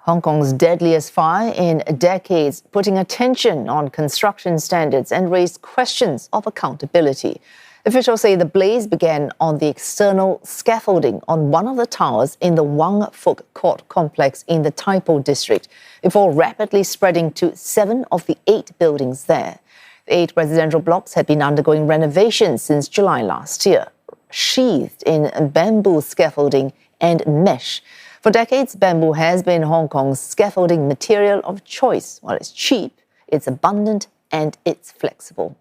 Hong Kong's deadliest fire in decades, putting attention on construction standards and raised questions of accountability. Officials say the blaze began on the external scaffolding on one of the towers in the Wang Fuk Court complex in the Tai Po district, before rapidly spreading to 7 of the 8 buildings there. The 8 residential blocks had been undergoing renovations since July last year, sheathed in bamboo scaffolding and mesh. For decades, bamboo has been Hong Kong's scaffolding material of choice. While it's cheap, it's abundant and it's flexible.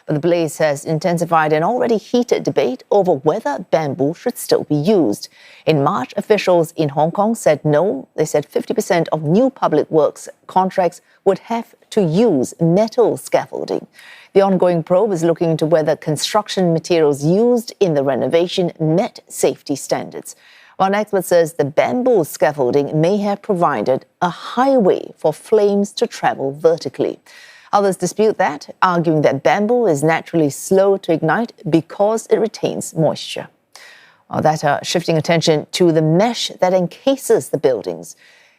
But the blaze has intensified an already heated debate over whether bamboo should still be used. In March, officials in Hong Kong said no. They said 50% of new public works contracts would have to use metal scaffolding. The ongoing probe is looking into whether construction materials used in the renovation met safety standards. One expert says the bamboo scaffolding may have provided a highway for flames to travel vertically. Others dispute that, arguing that bamboo is naturally slow to ignite because it retains moisture. Shifting attention to the mesh that encases the buildings.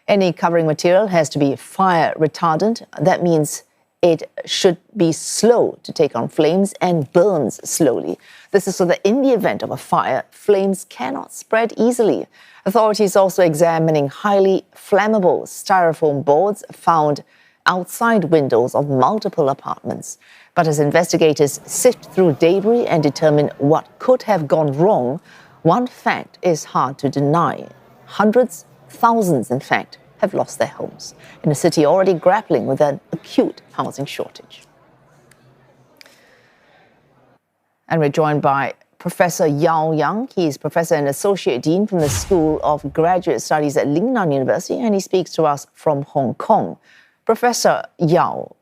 Any covering material has to be fire retardant. That means it should be slow to take on flames and burns slowly. This is so that in the event of a fire, flames cannot spread easily. Authorities also examining highly flammable styrofoam boards found outside windows of multiple apartments. But as investigators sift through debris and determine what could have gone wrong, one fact is hard to deny. Hundreds, thousands in fact, have lost their homes in a city already grappling with an acute housing shortage. And we're joined by Professor Yau Yung. He is Professor and Associate Dean from the School of Graduate Studies at Lingnan University, and he speaks to us from Hong Kong. Professor Yau,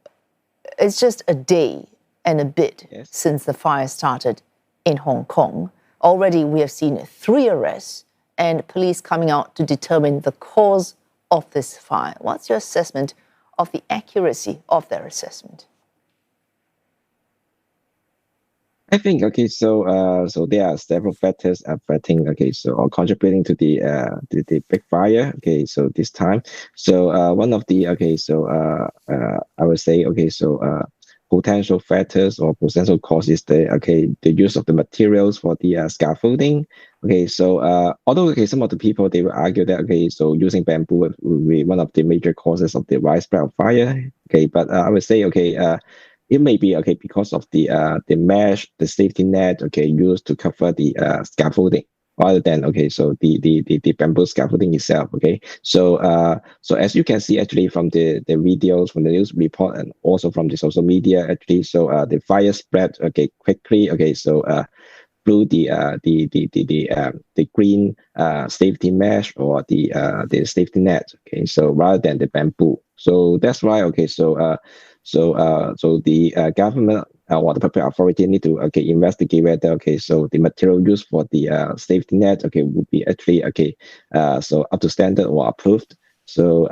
it's just a day and a bit since the fire started in Hong Kong. Already we have seen 3 arrests and police coming out to determine the cause of this fire. What's your assessment of the accuracy of their assessment? I think so there are several factors affecting or contributing to the big fire. So this time, one of the I would say potential factors or potential causes the use of the materials for the scaffolding. Although some of the people they will argue that using bamboo will be one of the major causes of the widespread of fire. But I would say it may be because of the mesh, the safety net used to cover the scaffolding, rather than the bamboo scaffolding itself. So as you can see actually from the videos, from the news report, and also from the social media actually, the fire spread quickly through the green safety mesh or the safety net. So rather than the bamboo. So that's why the government or the public authority need to investigate whether the material used for the safety net would be actually so up to standard or approved. So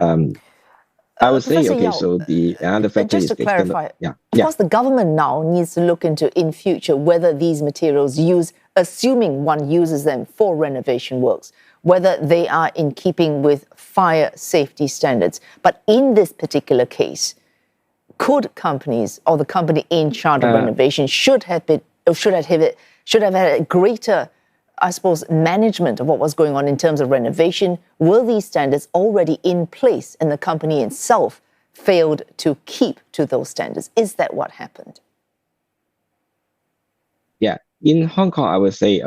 I would say Yau, so the other factor just is to clarify, of course the government now needs to look into in future whether these materials used, assuming one uses them for renovation works, whether they are in keeping with fire safety standards. But in this particular case, could companies or the company in charge of renovation should have had a greater, I suppose, management of what was going on in terms of renovation? Were these standards already in place and the company itself failed to keep to those standards? Is that what happened? Yeah, in Hong Kong, I would say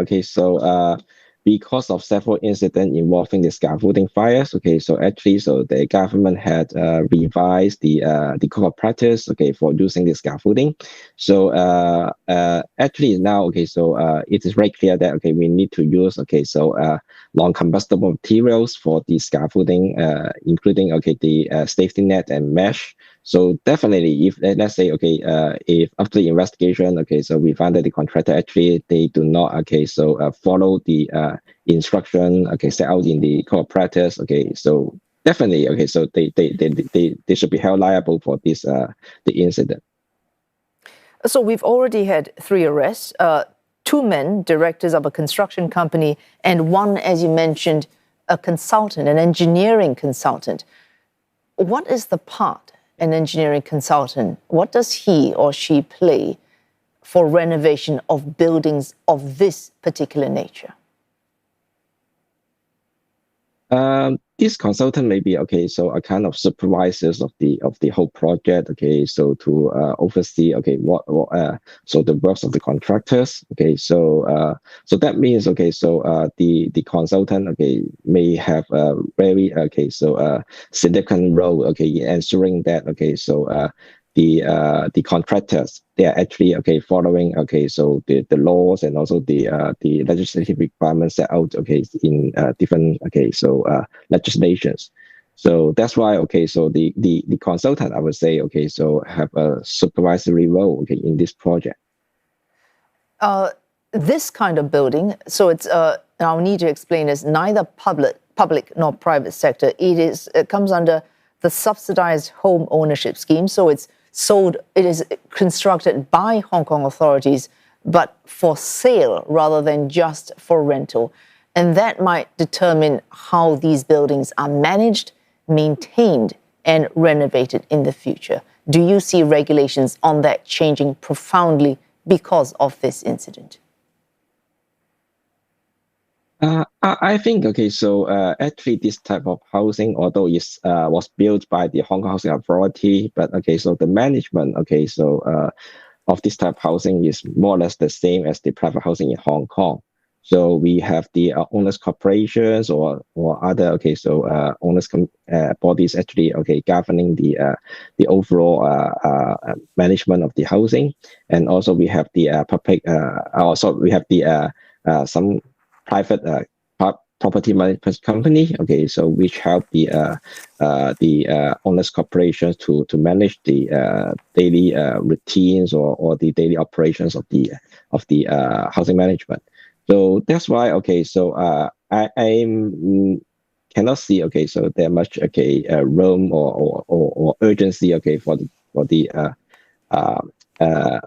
because of several incidents involving the scaffolding fires, so the government had revised the code of practice, for using the scaffolding. So actually now, it is very clear that we need to use non-combustible materials for the scaffolding, including the safety net and mesh. So definitely, if let's say if after the investigation, so we find that the contractor actually they do not follow the instruction set out in the code of practice. So definitely so they should be held liable for this the incident. So we've already had 3 arrests, 2 men, directors of a construction company, and 1, as you mentioned, a consultant, an engineering consultant. What is the part an engineering consultant, what does he or she play for renovation of buildings of this particular nature? This consultant may be so a kind of supervisors of the whole project. So to oversee what so the works of the contractors. So that means the consultant may have a very significant role in ensuring that the contractors, they are actually following so the laws and also the legislative requirements set out in different legislations. So that's why so the consultant, I would say so have a supervisory role in this project. This kind of building, so it's I'll need to explain, is neither public nor private sector. It comes under the subsidized home ownership scheme, so it is constructed by Hong Kong authorities, but for sale rather than just for rental. And that might determine how these buildings are managed, maintained, and renovated in the future. Do you see regulations on that changing profoundly because of this incident? I think actually this type of housing, although it was built by the Hong Kong Housing Authority, but so the management of this type of housing is more or less the same as the private housing in Hong Kong. So we have the owners corporations or other owners bodies actually governing the overall management of the housing, and also we have the public also we have the some private property management company, so which help the owners corporations to manage the daily routines or the daily operations of the housing management. So that's why I cannot see so there much room or urgency for the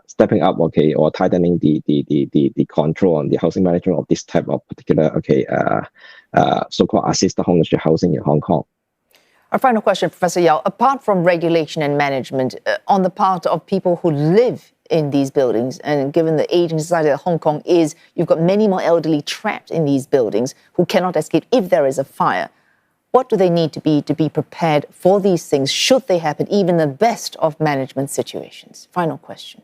stepping up or tightening the control on the housing management of this type of particular so-called assisted homeownership housing in Hong Kong. Our final question, Professor Yau, apart from regulation and management on the part of people who live in these buildings, and given the aging society that Hong Kong is, you've got many more elderly trapped in these buildings who cannot escape if there is a fire. What do they need to be prepared for these things should they happen, even the best of management situations? Final question.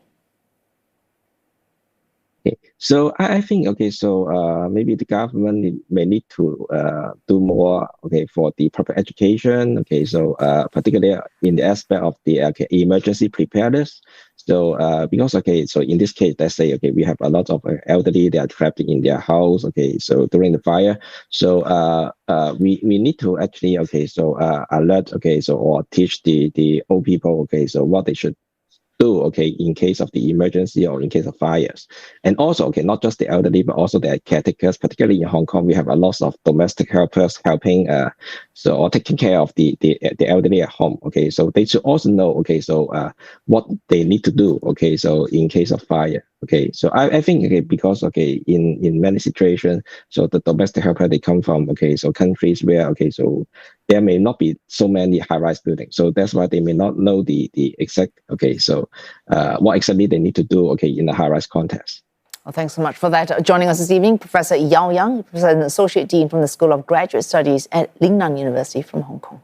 Okay, so I think maybe the government may need to do more for the proper education. So particularly in the aspect of the emergency preparedness. So because so in this case, let's say we have a lot of elderly, they are trapped in their house. So during the fire, so we need to actually alert or teach the old people so what they should do in case of the emergency or in case of fires. And also not just the elderly but also the caretakers. Particularly in Hong Kong, we have a lot of domestic helpers helping or taking care of the elderly at home. So they should also know what they need to do so in case of fire. So I think because in many situations, so the domestic helper, they come from so countries where so there may not be so many high-rise buildings, so that's why they may not know the exact so what exactly they need to do in the high-rise context. Well, thanks so much for that. Joining us this evening, Professor Yau Yung, Professor and Associate Dean from the School of Graduate Studies at Lingnan University from Hong Kong.